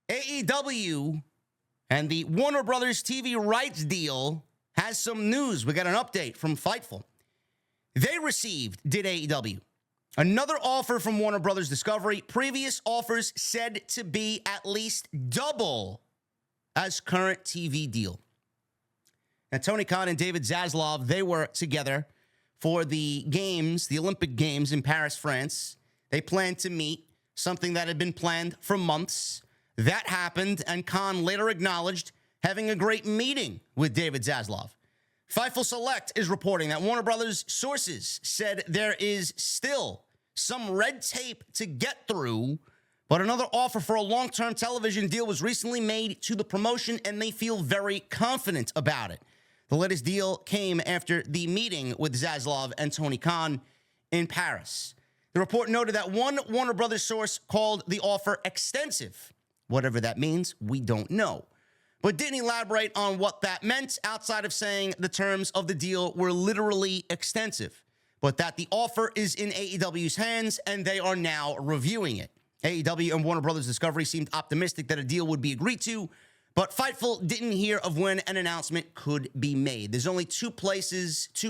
AEW and the Warner Brothers TV rights deal has some news. We got an update from Fightful. Did AEW, another offer from Warner Brothers Discovery. Previous offers said to be at least double as current TV deal. Now, Tony Khan and David Zaslav, they were together for the games, the Olympic Games in Paris, France. They planned to meet, something that had been planned for months. That happened, and Khan later acknowledged having a great meeting with David Zaslav. Fightful Select is reporting that Warner Brothers sources said there is still some red tape to get through, but another offer for a long-term television deal was recently made to the promotion, and they feel very confident about it. The latest deal came after the meeting with Zaslav and Tony Khan in Paris. The report noted that one Warner Brothers source called the offer extensive. Whatever that means, we don't know. But didn't elaborate on what that meant outside of saying the terms of the deal were literally extensive, but that the offer is in AEW's hands and they are now reviewing it. AEW and Warner Brothers Discovery seemed optimistic that a deal would be agreed to, but Fightful didn't hear of when an announcement could be made. There's only two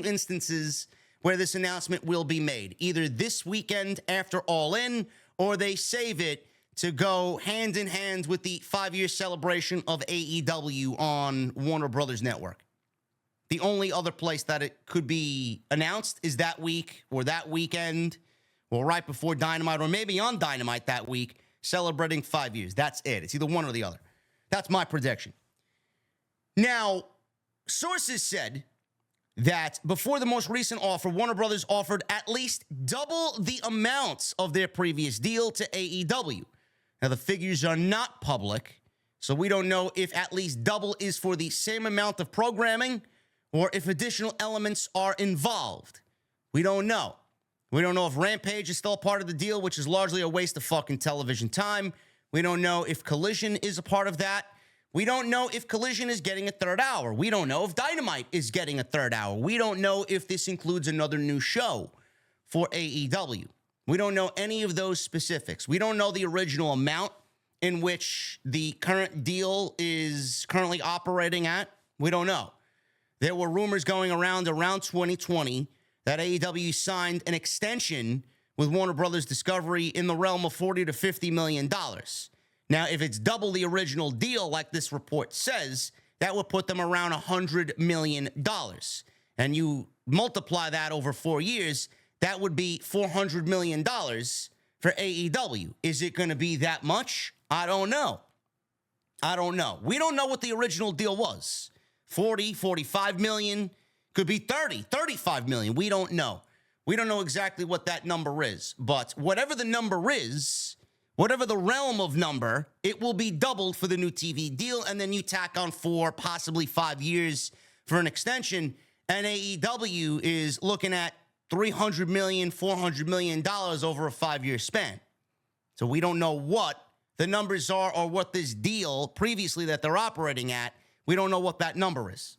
instances where this announcement will be made. Either this weekend after All In, or they save it to go hand in hand with the 5-year celebration of AEW on Warner Brothers Network. The only other place that it could be announced is that week or that weekend or right before Dynamite or maybe on Dynamite that week, celebrating 5 years. That's it. It's either one or the other. That's my prediction. Now, sources said that before the most recent offer, Warner Brothers offered at least double the amounts of their previous deal to AEW. Now, the figures are not public, so we don't know if at least double is for the same amount of programming or if additional elements are involved. We don't know. We don't know if Rampage is still a part of the deal, which is largely a waste of fucking television time. We don't know if Collision is a part of that. We don't know if Collision is getting a third hour. We don't know if Dynamite is getting a third hour. We don't know if this includes another new show for AEW. We don't know any of those specifics. We don't know the original amount in which the current deal is currently operating at. We don't know. There were rumors going around 2020 that AEW signed an extension with Warner Brothers Discovery in the realm of $40 to $50 million. Now, if it's double the original deal, like this report says, that would put them around $100 million. And you multiply that over 4 years, that would be $400 million for AEW. Is it going to be that much? I don't know. We don't know what the original deal was. 40, 45 million, could be 30, 35 million. We don't know. We don't know exactly what that number is. But whatever the number is, whatever the realm of number, it will be doubled for the new TV deal. And then you tack on 4, possibly 5 years for an extension. And AEW is looking at $300 million, $400 million over a 5-year span. So we don't know what the numbers are or what this deal previously that they're operating at, we don't know what that number is.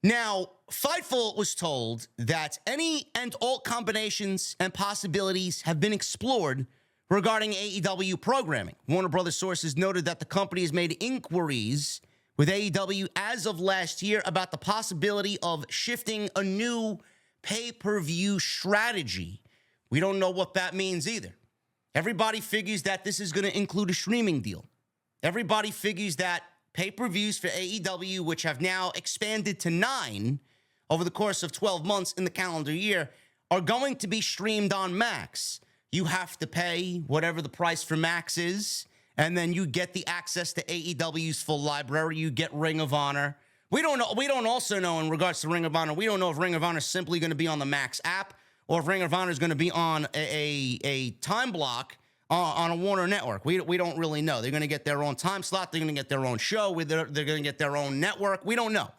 Now, Fightful was told that any and all combinations and possibilities have been explored regarding AEW programming. Warner Brothers sources noted that the company has made inquiries with AEW as of last year about the possibility of shifting a new pay-per-view strategy. We don't know what that means either. Everybody figures that this is going to include a streaming deal. Everybody figures that pay-per-views for AEW, which have now expanded to 9 over the course of 12 months in the calendar year, are going to be streamed on Max. You have to pay whatever the price for Max is, and then you get the access to AEW's full library. You get Ring of Honor. We don't know. We don't also know in regards to Ring of Honor, we don't know if Ring of Honor is simply going to be on the Max app or if Ring of Honor is going to be on a time block on a Warner network. We don't really know. They're going to get their own time slot. They're going to get their own show. They're going to get their own network. We don't know.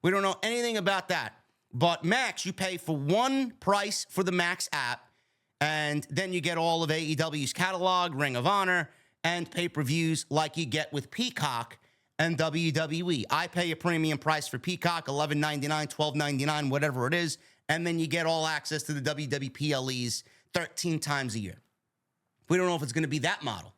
We don't know anything about that. But Max, you pay for one price for the Max app, and then you get all of AEW's catalog, Ring of Honor, and pay-per-views like you get with Peacock and WWE. I pay a premium price for Peacock, $11.99, $12.99, whatever it is, and then you get all access to the WWPLEs 13 times a year. We don't know if it's going to be that model.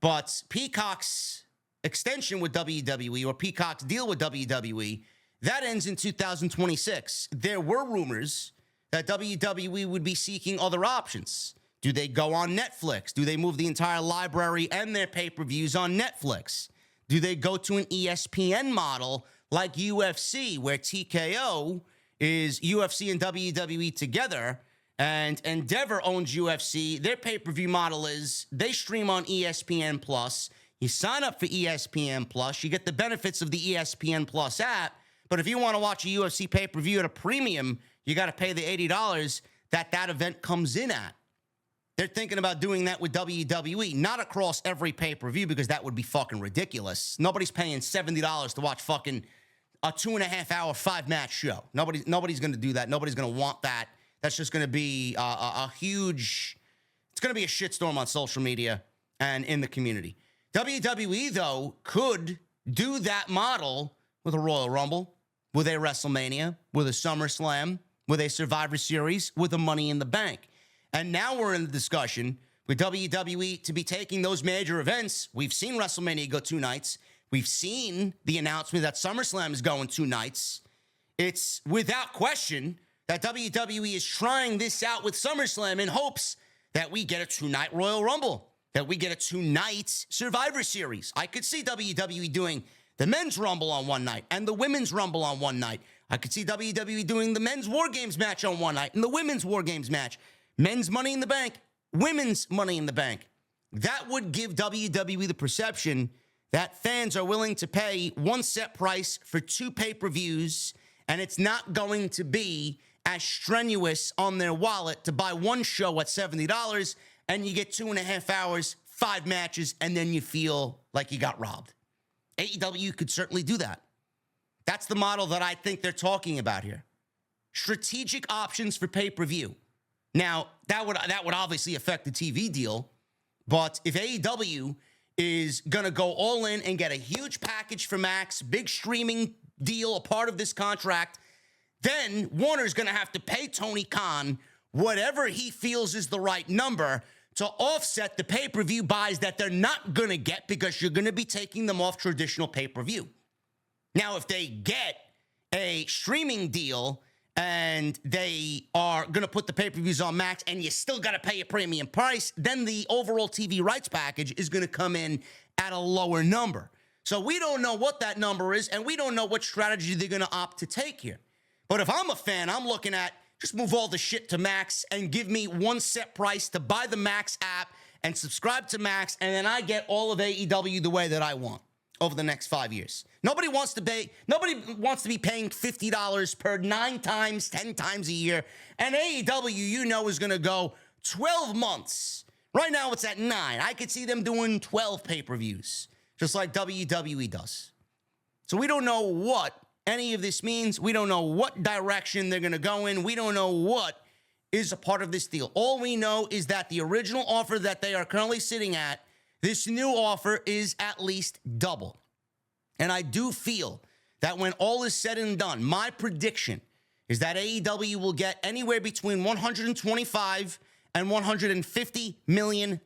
But Peacock's extension with WWE, or Peacock's deal with WWE, that ends in 2026. There were rumors that WWE would be seeking other options. Do they go on Netflix? Do they move the entire library and their pay-per-views on Netflix? Do they go to an ESPN model like UFC, where TKO is UFC and WWE together, and Endeavor owns UFC? Their pay-per-view model is they stream on ESPN Plus. You sign up for ESPN Plus. You get the benefits of the ESPN Plus app. But if you want to watch a UFC pay-per-view at a premium, you got to pay the $80 that event comes in at. They're thinking about doing that with WWE, not across every pay-per-view, because that would be fucking ridiculous. Nobody's paying $70 to watch fucking a 2.5-hour 5-match show. Nobody's going to do that. Nobody's going to want that. That's just going to be a huge, it's going to be a shitstorm on social media and in the community. WWE, though, could do that model with a Royal Rumble, with a WrestleMania, with a SummerSlam, with a Survivor Series, with a Money in the Bank. And now we're in the discussion with WWE to be taking those major events. We've seen WrestleMania go 2 nights. We've seen the announcement that SummerSlam is going 2 nights. It's without question that WWE is trying this out with SummerSlam in hopes that we get a 2-night Royal Rumble, that we get a 2-night Survivor Series. I could see WWE doing the men's Rumble on one night and the women's Rumble on one night. I could see WWE doing the men's War Games match on one night and the women's War Games match. Men's Money in the Bank, women's Money in the Bank. That would give WWE the perception that fans are willing to pay one set price for 2 pay-per-views, and it's not going to be as strenuous on their wallet to buy one show at $70 and you get 2.5 hours, 5 matches, and then you feel like you got robbed. AEW could certainly do that. That's the model that I think they're talking about here. Strategic options for pay-per-view. Now, that would obviously affect the TV deal, but if AEW is going to go all in and get a huge package for Max, big streaming deal, a part of this contract, then Warner's going to have to pay Tony Khan whatever he feels is the right number to offset the pay-per-view buys that they're not going to get, because you're going to be taking them off traditional pay-per-view. Now, if they get a streaming deal and they are going to put the pay-per-views on Max and you still got to pay a premium price, then the overall TV rights package is going to come in at a lower number. So we don't know what that number is, and we don't know what strategy they're going to opt to take here. But if I'm a fan, I'm looking at just move all the shit to Max and give me one set price to buy the Max app and subscribe to Max, and then I get all of AEW the way that I want over the next 5 years. Nobody wants to be paying $50 per 9 times, 10 times a year. And AEW, you know, is going to go 12 months. Right now it's at 9. I could see them doing 12 pay-per-views, just like WWE does. So we don't know what any of this means. We don't know what direction they're going to go in. We don't know what is a part of this deal. All we know is that the original offer that they are currently sitting at, this new offer is at least double. And I do feel that when all is said and done, my prediction is that AEW will get anywhere between $125 and $150 million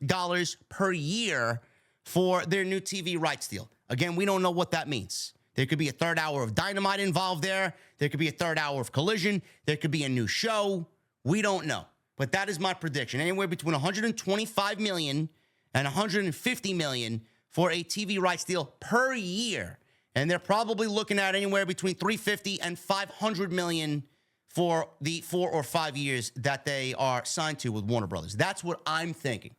per year for their new TV rights deal. Again, we don't know what that means. There could be a 3rd hour of Dynamite involved there. There could be a 3rd hour of Collision. There could be a new show. We don't know. But that is my prediction. Anywhere between $125 million and $150 million for a TV rights deal per year. And they're probably looking at anywhere between $350 and $500 million for the 4 or 5 years that they are signed to with Warner Brothers. That's what I'm thinking.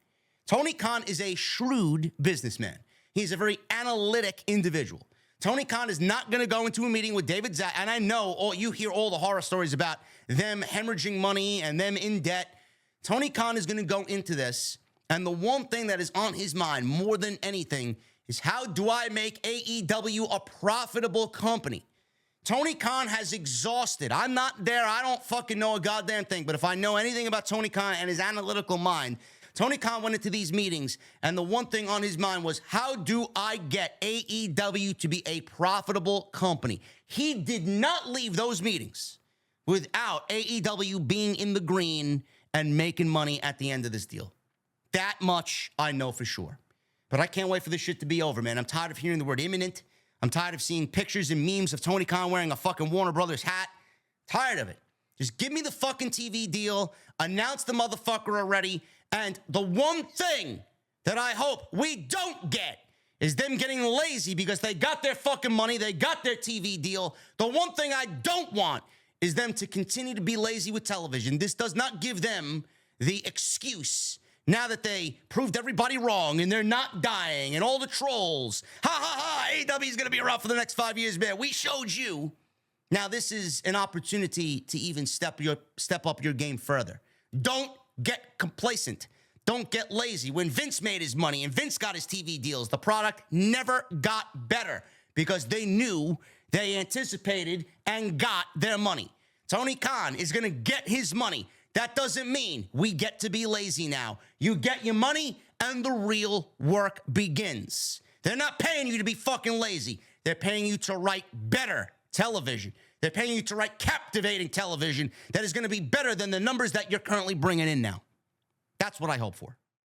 Tony Khan is a shrewd businessman. He's a very analytic individual. Tony Khan is not going to go into a meeting with David Zack, and I know you hear all the horror stories about them hemorrhaging money and them in debt. Tony Khan is going to go into this, and the one thing that is on his mind more than anything is, how do I make AEW a profitable company? Tony Khan has exhausted. I'm not there. I don't fucking know a goddamn thing. But if I know anything about Tony Khan and his analytical mind, Tony Khan went into these meetings, and the one thing on his mind was, how do I get AEW to be a profitable company? He did not leave those meetings without AEW being in the green and making money at the end of this deal. That much I know for sure. But I can't wait for this shit to be over, man. I'm tired of hearing the word imminent. I'm tired of seeing pictures and memes of Tony Khan wearing a fucking Warner Brothers hat. Tired of it. Just give me the fucking TV deal. Announce the motherfucker already. And the one thing that I hope we don't get is them getting lazy because they got their fucking money. They got their TV deal. The one thing I don't want is them to continue to be lazy with television. This does not give them the excuse now that they proved everybody wrong and they're not dying and all the trolls. Ha ha ha, AEW is going to be around for the next 5 years, man. We showed you. Now this is an opportunity to even step up your game further. Don't get complacent. Don't get lazy. When Vince made his money and Vince got his TV deals, the product never got better because they knew, they anticipated, and got their money. Tony Khan is going to get his money. That doesn't mean we get to be lazy now. You get your money and the real work begins. They're not paying you to be fucking lazy. They're paying you to write better television. They're paying you to write captivating television that is going to be better than the numbers that you're currently bringing in now. That's what I hope for.